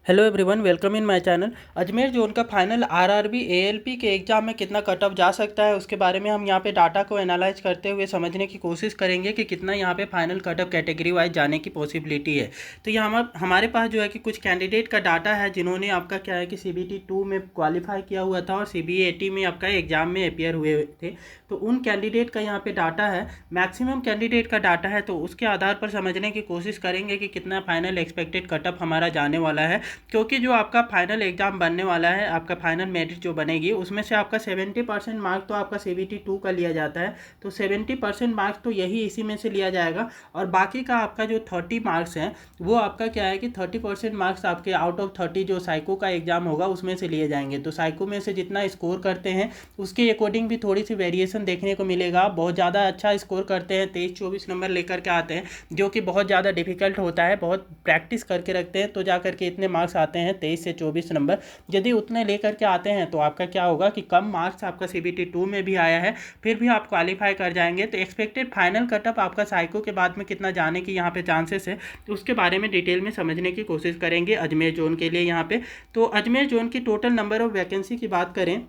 Hello everyone, welcome in my channel. Ajmer zone का final RRB ALP के exam में कितना कट ऑफ जा सकता है उसके बारे में हम यहाँ पे डाटा को एनालाइज करते हुए समझने की कोशिश करेंगे कि कितना यहाँ पे final cut off category wise जाने की पॉसिबिलिटी है। तो यहाँ हमारे पास जो है कि कुछ कैंडिडेट का डाटा है जिन्होंने आपका क्या है कि CBT 2 में क्वालिफाई किया हुआ था और CBAT में आपका एग्ज़ाम में अपियर हुए थे। तो उन कैंडिडेट का यहाँ पे डाटा है, मैक्सिमम कैंडिडेट का डाटा है। तो उसके आधार पर समझने की कोशिश करेंगे कि कितना फाइनल एक्सपेक्टेड कट ऑफ हमारा जाने वाला है, क्योंकि जो आपका फाइनल एग्ज़ाम बनने वाला है, आपका फाइनल मेरिट जो बनेगी उसमें से आपका 70% मार्क्स तो आपका CBT 2 का लिया जाता है। तो 70% मार्क्स तो यही इसी में से लिया जाएगा और बाकी का आपका जो 30 मार्क्स हैं वो आपका क्या है कि 30% मार्क्स आपके आउट ऑफ 30 जो साइको का एग्ज़ाम होगा उसमें से लिए जाएंगे। तो साइको में से जितना स्कोर करते हैं उसके अकॉर्डिंग भी थोड़ी सी वेरिएशन देखने को मिलेगा। बहुत ज़्यादा अच्छा स्कोर करते हैं, 23-24 नंबर लेकर के आते हैं, जो कि बहुत ज़्यादा डिफिकल्ट होता है। बहुत प्रैक्टिस करके रखते हैं तो जा करके इतने मार्क्स आते हैं 23 से 24 नंबर। यदि उतने लेकर के आते हैं तो आपका क्या होगा कि कम मार्क्स आपका CBT 2 में भी आया है फिर भी आप क्वालिफाई कर जाएंगे। तो एक्सपेक्टेड फाइनल कटअप आपका साइको के बाद में कितना जाने की यहाँ पे चांसेस है तो उसके बारे में डिटेल में समझने की कोशिश करेंगे अजमेर जोन के लिए। यहाँ पे तो अजमेर जोन की टोटल नंबर ऑफ वैकेंसी की बात करें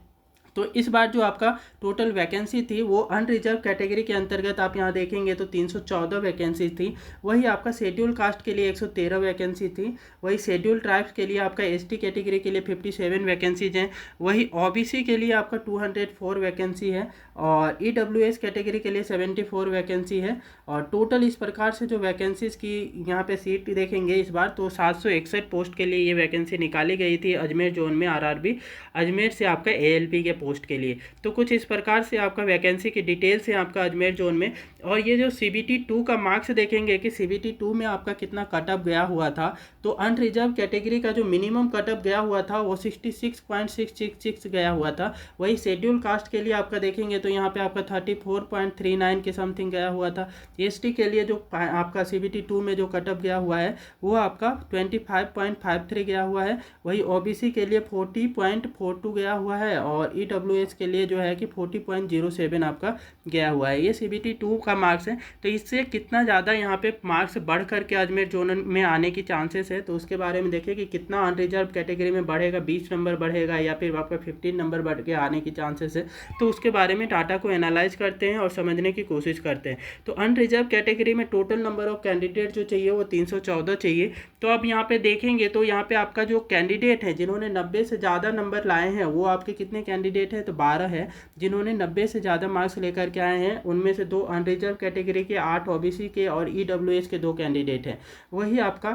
तो इस बार जो आपका टोटल वैकेंसी थी वो अनरिजर्व कैटेगरी के अंतर्गत आप यहाँ देखेंगे तो 314 वैकेंसी थी। वही आपका शेड्यूल कास्ट के लिए 113 वैकेंसी थी। वही शेड्यूल ट्राइब्स के लिए आपका ST कैटेगरी के लिए 57 वैकेंसीज हैं। वही OBC के लिए आपका 204 वैकेंसी है और EWS कैटेगरी के लिए 74 वैकेंसी है। और टोटल इस प्रकार से जो वैकेंसीज़ की यहाँ पे सीट देखेंगे इस बार तो 761 पोस्ट के लिए ये वैकेंसी निकाली गई थी अजमेर जोन में आरआरबी अजमेर से आपका ALP के पोस्ट के लिए। तो कुछ इस प्रकार से आपका वैकेंसी की डिटेल्स है आपका अजमेर जोन में। और ये जो CBT 2 का मार्क्स देखेंगे कि CBT 2 में आपका कितना कटअप गया हुआ था तो अनरिजर्व कैटेगरी का जो मिनिमम कटअप गया हुआ था वो 66.666 गया हुआ था। वही शेड्यूल कास्ट के लिए आपका देखेंगे तो यहाँ पे आपका 34.39 के समथिंग गया हुआ था। ST के लिए जो आपका CBT 2 में जो कटअप गया हुआ है वो आपका 25.53 गया हुआ है। वही OBC के लिए 40.42 गया हुआ है और EWS के लिए जो है कि 40.07 आपका गया हुआ है। ये CBT 2 का मार्क्स है। तो इससे कितना ज़्यादा यहाँ पे मार्क्स बढ़ करके अजमेर जोन में आने की चांसेस है तो उसके बारे में देखिए कि कितना अनरिजर्व कैटेगरी में बढ़ेगा, 20 नंबर बढ़ेगा या फिर आपका 15 नंबर बढ़ के आने की चांसेस है। तो उसके बारे में डाटा को एनालाइज करते हैं और समझने की कोशिश करते हैं। तो अनरिजर्व कैटेगरी में टोटल नंबर ऑफ कैंडिडेट जो चाहिए वो 314 चाहिए। तो अब यहाँ पे देखेंगे तो यहाँ पे आपका जो कैंडिडेट है जिन्होंने 90 से ज़्यादा नंबर लाए हैं वो आपके कितने कैंडिडेट हैं तो 12 है जिन्होंने 90 से ज़्यादा मार्क्स लेकर के आए हैं। उनमें से 2 अनरिजर्व कैटेगरी के, 8 OBC के और EWS के 2 कैंडिडेट हैं। वही आपका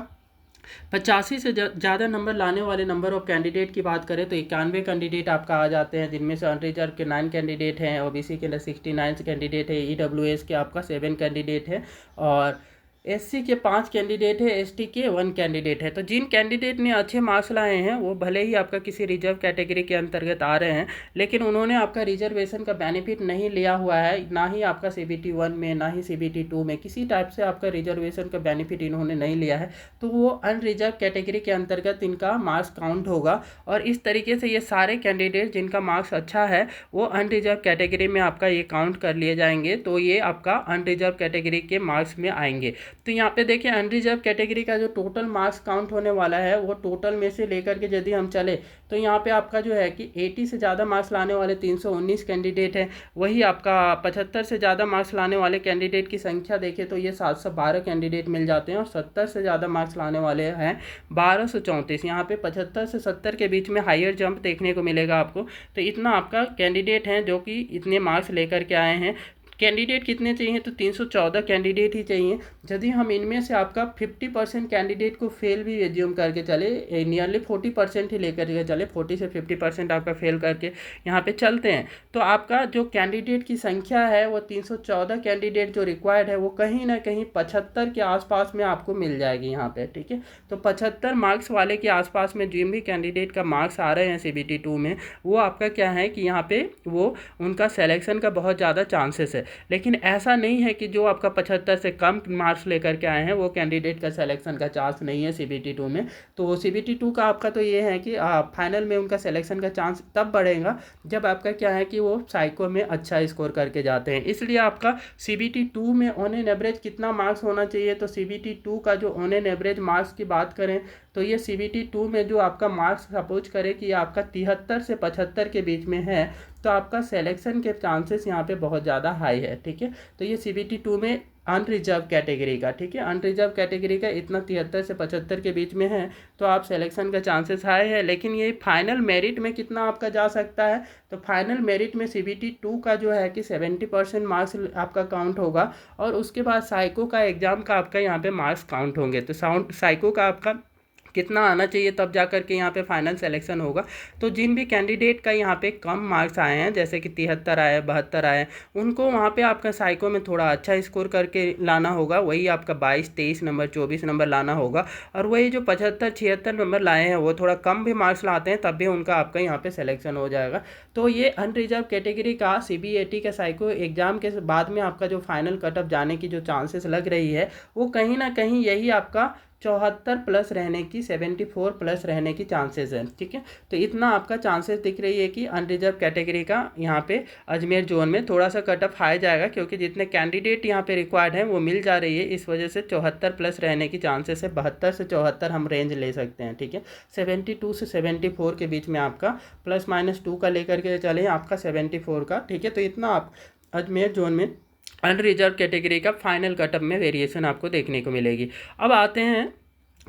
85 से ज़्यादा नंबर लाने वाले नंबर ऑफ कैंडिडेट की बात करें तो 91 कैंडिडेट आपका आ जाते हैं, जिनमें से अनरिजर्व के 9 कैंडिडेट हैं, OBC के 69 कैंडिडेट है, EWS के आपका 7 कैंडिडेट है और SC के 5 कैंडिडेट है, ST के 1 कैंडिडेट है। तो जिन कैंडिडेट ने अच्छे मार्क्स लाए हैं वो भले ही आपका किसी रिजर्व कैटेगरी के अंतर्गत आ रहे हैं लेकिन उन्होंने आपका रिजर्वेशन का बेनिफिट नहीं लिया हुआ है, ना ही आपका CBT 1 में ना ही CBT 2 में किसी टाइप से आपका रिजर्वेशन का बेनिफिट इन्होंने नहीं लिया है तो वो अनरिजर्व कैटेगरी के अंतर्गत इनका मार्क्स काउंट होगा। और इस तरीके से ये सारे कैंडिडेट जिनका मार्क्स अच्छा है वो अनरिजर्व कैटेगरी में आपका ये काउंट कर लिए जाएंगे तो ये आपका अनरिजर्व कैटेगरी के मार्क्स में आएंगे। तो यहाँ पे देखिए अनरिजर्व कैटेगरी का जो टोटल मार्क्स काउंट होने वाला है वो टोटल में से लेकर के यदि हम चले तो यहाँ पे आपका जो है कि 80 से ज़्यादा मार्क्स लाने वाले 319 कैंडिडेट हैं। वही आपका 75 से ज़्यादा मार्क्स लाने वाले कैंडिडेट की संख्या देखें तो ये 712 कैंडिडेट मिल जाते हैं और 70 से ज़्यादा मार्क्स लाने वाले हैं 1234। यहाँ पे 75 से 70 के बीच में हायर जंप देखने को मिलेगा आपको। तो इतना आपका कैंडिडेट हैं जो कि इतने मार्क्स लेकर के आए हैं। कैंडिडेट कितने चाहिए तो 314 कैंडिडेट ही चाहिए। यदि हम इनमें से आपका 50% कैंडिडेट को फेल भी एज्यूम करके चले, नियरली 40% ही लेकर के चले, 40 से 50% आपका फेल करके यहाँ पे चलते हैं तो आपका जो कैंडिडेट की संख्या है वो 314 कैंडिडेट जो रिक्वायर्ड है वो कहीं ना कहीं 75 के आसपास में आपको मिल जाएगी यहाँ पे। ठीक है, तो 75 मार्क्स वाले के आसपास में जिन भी कैंडिडेट का मार्क्स आ रहे हैं CBT 2 में वो आपका क्या है कि यहाँ पे वो उनका सिलेक्शन का बहुत ज़्यादा चांसेस है। लेकिन ऐसा नहीं है कि जो आपका 75 से कम मार्क्स लेकर के आए हैं वो कैंडिडेट का सिलेक्शन का चांस नहीं है CBT 2 में। तो CBT 2 का आपका तो ये है कि फाइनल में उनका सिलेक्शन का चांस तब बढ़ेगा जब आपका क्या है कि वो साइको में अच्छा स्कोर करके जाते हैं। इसलिए आपका CBT 2 में ऑन एन एवरेज कितना मार्क्स होना चाहिए तो CBT 2 का जो ऑन एन एवरेज मार्क्स की बात करें तो ये CBT 2 में जो आपका मार्क्स सपोज करे कि आपका 73 से 75 के बीच में है, तो आपका सिलेक्शन के चांसेस यहाँ पे बहुत ज़्यादा हाई है। ठीक है, तो ये CBT 2 में अनरिजर्व कैटेगरी का, ठीक है, अनरिजर्व कैटेगरी का इतना 73 से 75 के बीच में है, तो आप सिलेक्शन का चांसेस हाई है। लेकिन ये फाइनल मेरिट में कितना आपका जा सकता है, तो फाइनल मेरिट में CBT 2 का जो है कि 70% मार्क्स आपका काउंट होगा, और उसके बाद साइको का एग्ज़ाम का आपका यहाँ पे मार्क्स काउंट होंगे। तो साइको का आपका कितना आना चाहिए तब जा कर के यहाँ पे फाइनल सिलेक्शन होगा। तो जिन भी कैंडिडेट का यहाँ पे कम मार्क्स आए हैं, जैसे कि 73 आए, 72 आए, उनको वहाँ पे आपका साइको में थोड़ा अच्छा स्कोर करके लाना होगा। वही आपका 22, 23 नंबर, 24 नंबर लाना होगा। और वही जो 75, 76 नंबर लाए हैं, वो थोड़ा कम भी मार्क्स लाते हैं, तब भी उनका आपका यहाँ पे सिलेक्शन हो जाएगा। तो ये अनरिजर्व कैटेगरी का CBAT का साइको एग्ज़ाम के बाद में आपका जो फाइनल कटअप जाने की जो चांसेस लग रही है, वो कहीं ना कहीं यही आपका 74 प्लस रहने की, 74 प्लस रहने की चांसेस है। ठीक है, तो इतना आपका चांसेस दिख रही है कि अनरिजर्व कैटेगरी का यहाँ पे अजमेर जोन में थोड़ा सा कटअप हाई जाएगा, क्योंकि जितने कैंडिडेट यहाँ पे रिक्वायर्ड हैं वो मिल जा रही है। इस वजह से 74 प्लस रहने की चांसेस है। 72 से 74 हम रेंज ले सकते हैं। ठीक है, 72 से 74 के बीच में आपका ±2 का लेकर के चले आपका 74 का। ठीक है, तो इतना आप अजमेर जोन में अनरिजर्व कैटेगरी का फाइनल कटअप में वेरिएशन आपको देखने को मिलेगी। अब आते हैं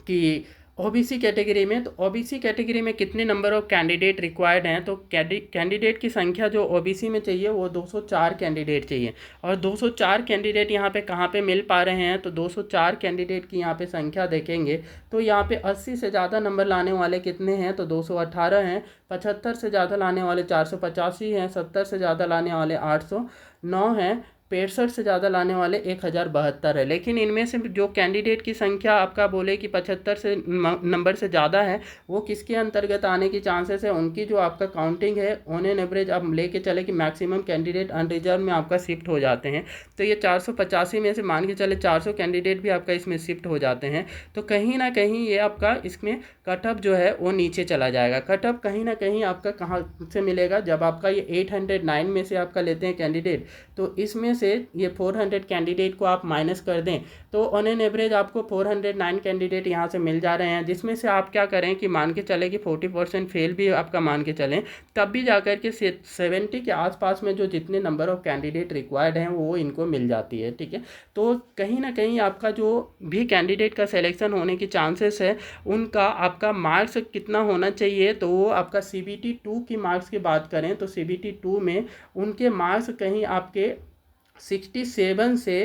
कि OBC कैटेगरी में। तो OBC कैटेगरी में कितने नंबर ऑफ कैंडिडेट रिक्वायर्ड हैं, तो कैंडिडेट की संख्या जो OBC में चाहिए वो 204 कैंडिडेट चाहिए। और 204 कैंडिडेट यहाँ पे कहाँ पे मिल पा रहे हैं, तो 204 कैंडिडेट की यहाँ पे संख्या देखेंगे तो यहाँ पे 80 से ज़्यादा नंबर लाने वाले कितने हैं, तो 218 हैं। 75 से ज़्यादा लाने वाले 485 हैं। 70 से ज़्यादा लाने वाले 809 हैं। 65 से ज़्यादा लाने वाले 1072 है। लेकिन इनमें से जो कैंडिडेट की संख्या आपका बोले कि 75 से नंबर से ज़्यादा है, वो किसके अंतर्गत आने की चांसेस है, उनकी जो आपका काउंटिंग है ऑन एन एवरेज आप लेके चले कि मैक्सिमम कैंडिडेट अनरिजर्व में आपका शिफ्ट हो जाते हैं। तो ये 485 में से मान के चले 400 कैंडिडेट भी आपका इसमें शिफ्ट हो जाते हैं। तो कहीं ना कहीं ये आपका इसमें कटअप जो है वो नीचे चला जाएगा। कटअप कहीं ना कहीं आपका कहाँ से मिलेगा, जब आपका ये 809 में से आपका लेते हैं कैंडिडेट, तो इसमें से ये 400 कैंडिडेट को आप माइनस कर दें तो ऑन एन एवरेज आपको 409 कैंडिडेट यहाँ से मिल जा रहे हैं। जिसमें से आप क्या करें कि मान के चले कि 40% फेल भी आपका मान के चलें, तब भी जाकर के 70 के आसपास में जो जितने नंबर ऑफ कैंडिडेट रिक्वायर्ड हैं वो इनको मिल जाती है। ठीक है, तो कहीं ना कहीं आपका जो भी कैंडिडेट का सिलेक्शन होने की चांसेस है, उनका आपका मार्क्स कितना होना चाहिए, तो वो आपका CBT 2 की मार्क्स की बात करें तो CBT 2 में उनके मार्क्स कहीं आपके 67 से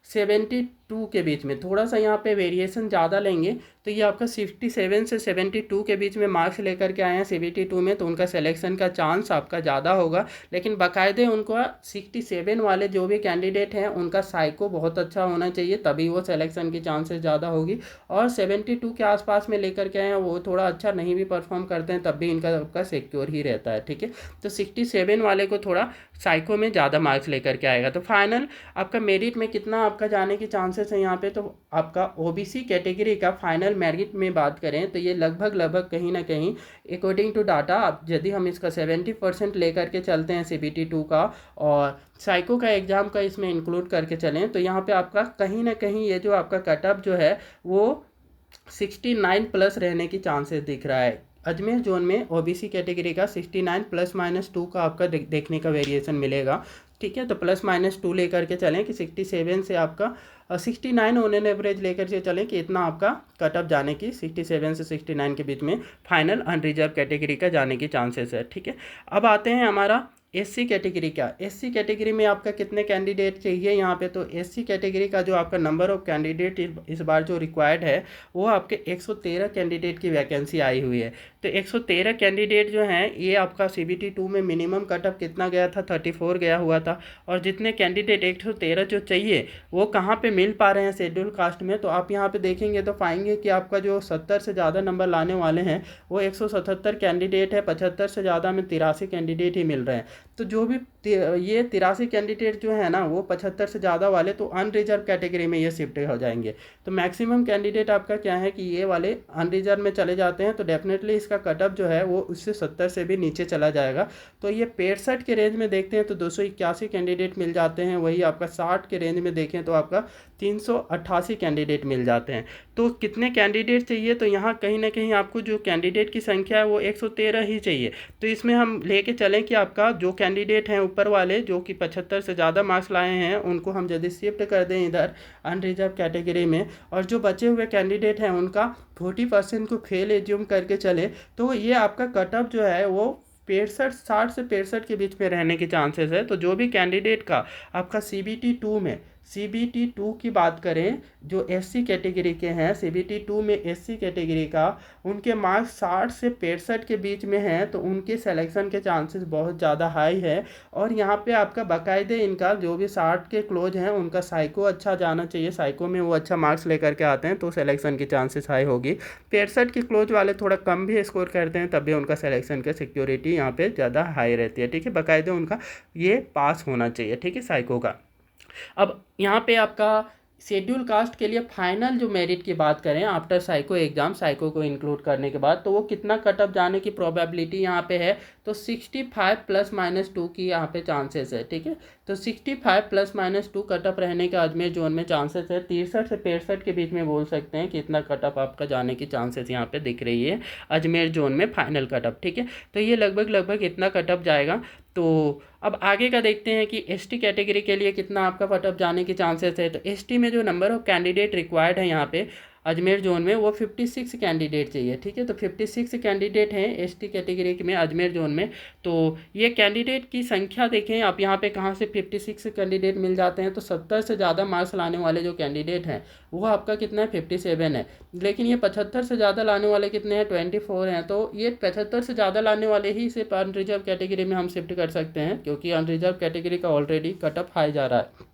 72 के बीच में, थोड़ा सा यहाँ पे वेरिएशन ज़्यादा लेंगे तो ये आपका 67 से 72 के बीच में मार्क्स लेकर के आए हैं CBT 2 में, तो उनका सिलेक्शन का चांस आपका ज़्यादा होगा। लेकिन बाकायदे उनको 67 वाले जो भी कैंडिडेट हैं उनका साइको बहुत अच्छा होना चाहिए, तभी वो सिलेक्शन की चांसेस ज़्यादा होगी। और 72 के आसपास में लेकर के आए हैं वो थोड़ा अच्छा नहीं भी परफॉर्म करते हैं, तब भी इनका आपका सिक्योर ही रहता है। ठीक है, तो 67 वाले को थोड़ा साइको में ज़्यादा मार्क्स लेकर के आएगा। तो फाइनल आपका मेरिट में कितना आपका जाने की चांसेस है यहाँ पे, तो आपका OBC कैटेगरी का फाइनल मेरिट में बात करें तो ये लगभग कहीं ना कहीं अकॉर्डिंग टू डाटा, अब यदि हम इसका 70% लेकर के चलते हैं CBT 2 का और साइको का एग्ज़ाम का इसमें इंक्लूड करके चलें, तो यहाँ पे आपका कहीं ना कहीं ये जो आपका कटअप जो है वो 69 प्लस रहने की चांसेस दिख रहा है। अजमेर जोन में OBC कैटेगरी का 69 ±2 का आपका देखने का वेरिएशन मिलेगा। ठीक है, तो ±2 लेकर के चलें कि 67 से आपका 69 ऑन एन एवरेज लेकर के चलें कि इतना आपका कटअप जाने की 67 से 69 के बीच में फाइनल अनरिजर्व कैटेगरी का जाने की चांसेस है। ठीक है, अब आते हैं हमारा SC कैटेगरी का। SC कैटेगरी में आपका कितने कैंडिडेट चाहिए यहाँ पे, तो SC कैटेगरी का जो आपका नंबर ऑफ कैंडिडेट इस बार जो रिक्वायर्ड है वो आपके 113 कैंडिडेट की वैकेंसी आई हुई है। तो 113 कैंडिडेट जो हैं ये आपका CBT 2 में मिनिमम कटअप कितना गया था, 34 गया हुआ था। और जितने कैंडिडेट 113 जो चाहिए वो कहाँ पे मिल पा रहे हैं शेड्यूल कास्ट में, तो आप यहाँ पे देखेंगे तो पाएंगे कि आपका जो 70 से ज़्यादा नंबर लाने वाले हैं वो 177 कैंडिडेट है। 75 से ज़्यादा में 83 कैंडिडेट ही मिल रहे हैं। तो जो भी ये 83 कैंडिडेट जो है ना वो 75 से ज़्यादा वाले तो अनरिजर्व कैटेगरी में ये शिफ्ट हो जाएंगे। तो मैक्सिमम कैंडिडेट आपका क्या है कि ये वाले अनरिजर्व में चले जाते हैं, तो डेफिनेटली इसका कटअप जो है वो उससे 70 से भी नीचे चला जाएगा। तो ये 65 के रेंज में देखते हैं तो 281 कैंडिडेट मिल जाते हैं, वही आपका 60 के रेंज में देखें तो आपका 388 कैंडिडेट मिल जाते हैं। तो कितने कैंडिडेट चाहिए, तो यहाँ कहीं ना कहीं आपको जो कैंडिडेट की संख्या है वो 113 ही चाहिए। तो इसमें हम लेके चलें कि आपका जो कैंडिडेट हैं ऊपर वाले जो कि 75 से ज़्यादा मार्क्स लाए हैं उनको हम यदि शिफ्ट कर दें इधर अनरिजर्व कैटेगरी में, और जो बचे हुए कैंडिडेट हैं उनका 40% को फेल एज्यूम करके चले, तो ये आपका कटअप जो है वो 60 से 65 के बीच में रहने के चांसेस है। तो जो भी कैंडिडेट का आपका CBT 2 में CBT 2 की बात करें, जो SC कैटेगरी के हैं CBT 2 में SC कैटेगरी का उनके मार्क्स 60 से 65 के बीच में हैं, तो उनके सिलेक्शन के चांसेस बहुत ज़्यादा हाई है। और यहाँ पे आपका बाकायदे इनका जो भी 60 के क्लोज हैं उनका साइको अच्छा जाना चाहिए, साइको में वो अच्छा मार्क्स लेकर के आते हैं तो सिलेक्शन की चांसेस हाई होगी। 65 के क्लोज वाले थोड़ा कम भी स्कोर करते हैं तब भी उनका सिलेक्शन की सिक्योरिटी यहाँ पे ज़्यादा हाई रहती है, ठीक है। बाकायदे उनका ये पास होना चाहिए, ठीक है, साइको का। अब यहाँ पे आपका शेड्यूल कास्ट के लिए फाइनल जो मेरिट की बात करें आफ्टर साइको एग्जाम, साइको को इंक्लूड करने के बाद, तो वो कितना कटअप जाने की प्रोबेबिलिटी यहाँ पे है, तो 65 +- 2 की यहाँ पे चांसेस है, ठीक है। तो 65 +- 2 कटअप रहने का अजमेर जोन में चांसेस है। 63 से 65 के बीच में बोल सकते हैं कि इतना कटअप आपका जाने की चांसेस यहाँ पे दिख रही है अजमेर जोन में फाइनल कटअप, ठीक है। तो ये लगभग इतना कटअप जाएगा। तो अब आगे का देखते हैं कि ST कैटेगरी के लिए कितना आपका कटअप जाने की चांसेस है। तो ST में जो नंबर ऑफ कैंडिडेट रिक्वायर्ड है यहाँ पे अजमेर जोन में वो 56 कैंडिडेट चाहिए, ठीक है। तो 56 कैंडिडेट हैं ST कैटेगरी में अजमेर जोन में। तो ये कैंडिडेट की संख्या देखें आप यहाँ पे कहाँ से 56 कैंडिडेट मिल जाते हैं, तो 70 से ज़्यादा मार्क्स लाने वाले जो कैंडिडेट हैं वो आपका कितना है 57 है। लेकिन ये 75 से ज़्यादा लाने वाले कितने हैं 24 हैं। तो ये 75 से ज़्यादा लाने वाले ही सिर्फ अनरिजर्व कैटेगरी में हम शिफ्ट कर सकते हैं, क्योंकि अनरिजर्व कैटेगरी का ऑलरेडी कटअप हाई जा रहा है,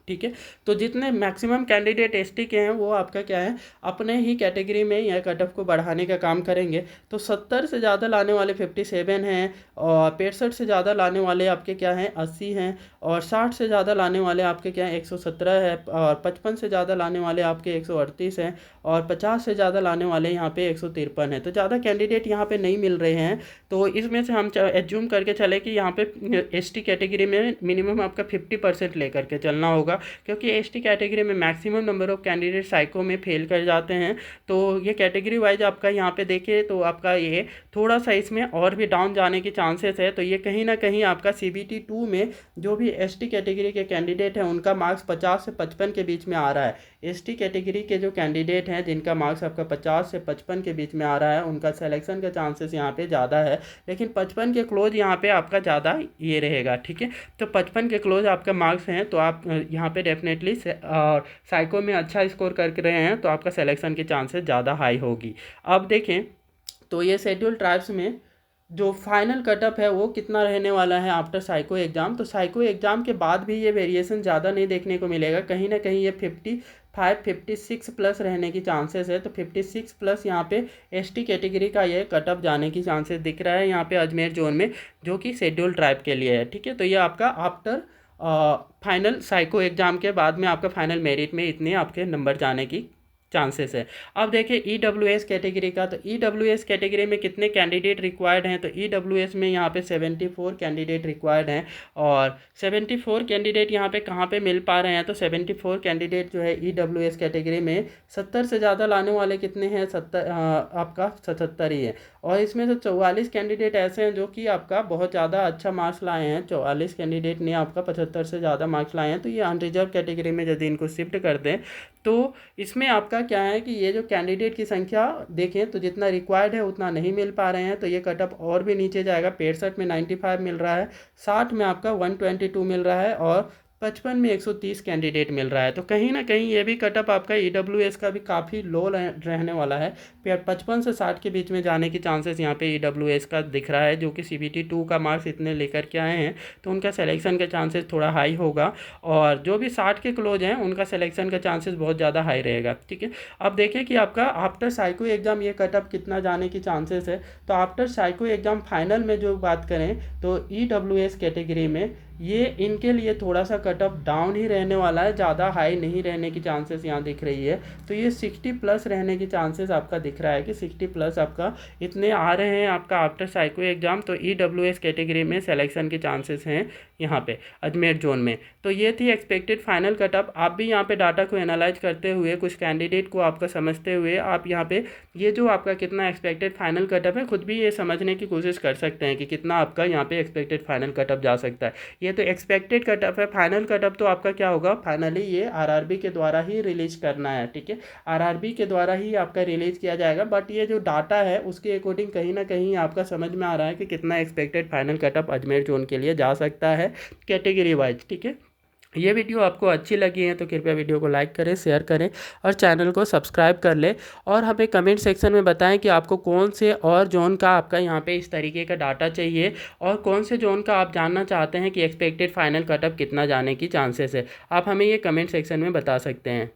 ठीक है। तो जितने मैक्सिमम कैंडिडेट ST के हैं वो आपका क्या है अपने ही कैटेगरी में यह कटअप को बढ़ाने का काम करेंगे। तो 70 से ज़्यादा लाने वाले 57 हैं, और 65 से ज़्यादा लाने वाले आपके क्या हैं 80 हैं, और 60 से ज़्यादा लाने वाले आपके क्या हैं 117 है, और 55 से ज़्यादा लाने वाले आपके 138 हैं, और 50 से ज़्यादा लाने वाले यहाँ पे 153 हैं। तो ज़्यादा कैंडिडेट यहाँ पे नहीं मिल रहे हैं। तो इसमें से हम एज्यूम करके चले कि यहाँ पे ST कैटेगरी में मिनिमम आपका 50% लेकर के चलना होगा, क्योंकि ST कैटेगरी में maximum number of candidate psycho में फेल कर जाते हैं। तो ये कैटेगरी वाइज आपका यहाँ पे देखें तो आपका ये थोड़ा सा इसमें और भी डाउन जाने की चांसेस है। तो ये कहीं ना कहीं आपका CBT 2 में जो भी ST कैटेगरी के कैंडिडेट हैं उनका मार्क्स 50 से 55 के बीच में आ रहा है। ST कैटेगरी के जो कैंडिडेट हैं जिनका मार्क्स आपका 50 से 55 के बीच में आ रहा है उनका सिलेक्शन का चांसेस यहाँ पे ज़्यादा है, लेकिन 55 के क्लोज यहाँ पे आपका ज़्यादा ये रहेगा, ठीक है। तो 55 के क्लोज आपका मार्क्स हैं तो आप यहाँ पे डेफिनेटली साइको में अच्छा स्कोर करके रहे हैं तो आपका सिलेक्शन की चांसेस ज़्यादा हाई होगी। अब देखें तो ये शेड्यूल ट्राइब्स में जो फाइनल कटअप है वो कितना रहने वाला है आफ्टर साइको एग्ज़ाम। तो साइको एग्ज़ाम के बाद भी ये वेरिएशन ज़्यादा नहीं देखने को मिलेगा, कहीं ना कहीं ये 56 प्लस रहने की चांसेस है। तो 56+ यहाँ पे ST कैटेगरी का ये कटअप जाने की चांसेस दिख रहा है यहाँ पे अजमेर जोन में, जो कि शेड्यूल ट्राइब के लिए है, ठीक है। तो ये आपका आफ्टर फाइनल साइको एग्ज़ाम के बाद में आपका फाइनल मेरिट में इतने आपके नंबर जाने की चांसेस है। अब देखिए EWS कैटेगरी का, तो EWS कैटेगरी में कितने कैंडिडेट रिक्वायर्ड हैं, तो EWS में यहाँ पे 74 कैंडिडेट रिक्वायर्ड हैं, और 74 कैंडिडेट यहाँ पे कहाँ पे मिल पा रहे हैं, तो 74 कैंडिडेट जो है EWS कैटेगरी में 70 से ज़्यादा लाने वाले कितने हैं आपका 77 ही है, और इसमें से 44 कैंडिडेट ऐसे हैं जो कि आपका बहुत ज़्यादा अच्छा मार्क्स लाए हैं। 44 कैंडिडेट ने आपका 75 से ज़्यादा मार्क्स लाए हैं। तो ये अनरिजर्व कैटेगरी में यदि इनको शिफ्ट कर दें तो इसमें आपका क्या है कि ये जो कैंडिडेट की संख्या देखें तो जितना रिक्वायर्ड है उतना नहीं मिल पा रहे हैं, तो ये कटअप और भी नीचे जाएगा। 65 में 95 मिल रहा है, 60 में आपका 122 मिल रहा है, और 55 में 130 कैंडिडेट मिल रहा है। तो कहीं ना कहीं ये भी कटअप आपका EWS का भी काफ़ी लो रहने वाला है। 55 से 60 के बीच में जाने की चांसेस यहाँ पे EWS का दिख रहा है, जो कि CBT 2 का मार्क्स इतने लेकर के आए हैं तो उनका सिलेक्शन का चांसेस थोड़ा हाई होगा, और जो भी 60 के क्लोज हैं उनका सिलेक्शन का चांसेस बहुत ज़्यादा हाई रहेगा, ठीक है। अब देखिए कि आपका आफ्टर साइको एग्ज़ाम ये कटअप कितना जाने की चांसेस है। तो आफ्टर साइको एग्ज़ाम फाइनल में जो बात करें तो EWS कैटेगरी में ये इनके लिए थोड़ा सा कट ऑफ डाउन ही रहने वाला है, ज़्यादा हाई नहीं रहने की चांसेस यहाँ दिख रही है। तो ये 60 प्लस रहने की चांसेस आपका दिख रहा है कि 60 प्लस आपका इतने आ रहे हैं आपका आफ्टर साइको एग्ज़ाम। तो EWS कैटेगरी में सिलेक्शन के चांसेस हैं यहाँ पे अजमेर जोन में। तो ये थी एक्सपेक्टेड फाइनल कटअप। आप भी यहाँ पे डाटा को एनालाइज करते हुए, कुछ कैंडिडेट को आपका समझते हुए, आप यहाँ पे ये जो आपका कितना एक्सपेक्टेड फाइनल कटअप है खुद भी ये समझने की कोशिश कर सकते हैं कि कितना आपका यहाँ पे एक्सपेक्टेड फाइनल कटअप जा सकता है। ये तो एक्सपेक्टेड कटअप है, फाइनल कटअप तो आपका क्या होगा, फाइनली ये आरआरबी के द्वारा ही रिलीज करना है। ठीक है, आरआरबी के द्वारा ही आपका रिलीज किया जाएगा। बट ये जो डाटा है उसके अकॉर्डिंग कहीं ना कहीं आपका समझ में आ रहा है कि कितना expected final cutoff Ajmer zone के लिए जा सकता है कैटेगरी वाइज। ठीक है, ये वीडियो आपको अच्छी लगी है तो कृपया वीडियो को लाइक करें, शेयर करें और चैनल को सब्सक्राइब कर लें। और हमें कमेंट सेक्शन में बताएं कि आपको कौन से और जोन का आपका यहाँ पे इस तरीके का डाटा चाहिए और कौन से जोन का आप जानना चाहते हैं कि एक्सपेक्टेड फाइनल कटअप कितना जाने की चांसेस है। आप हमें ये कमेंट सेक्शन में बता सकते हैं।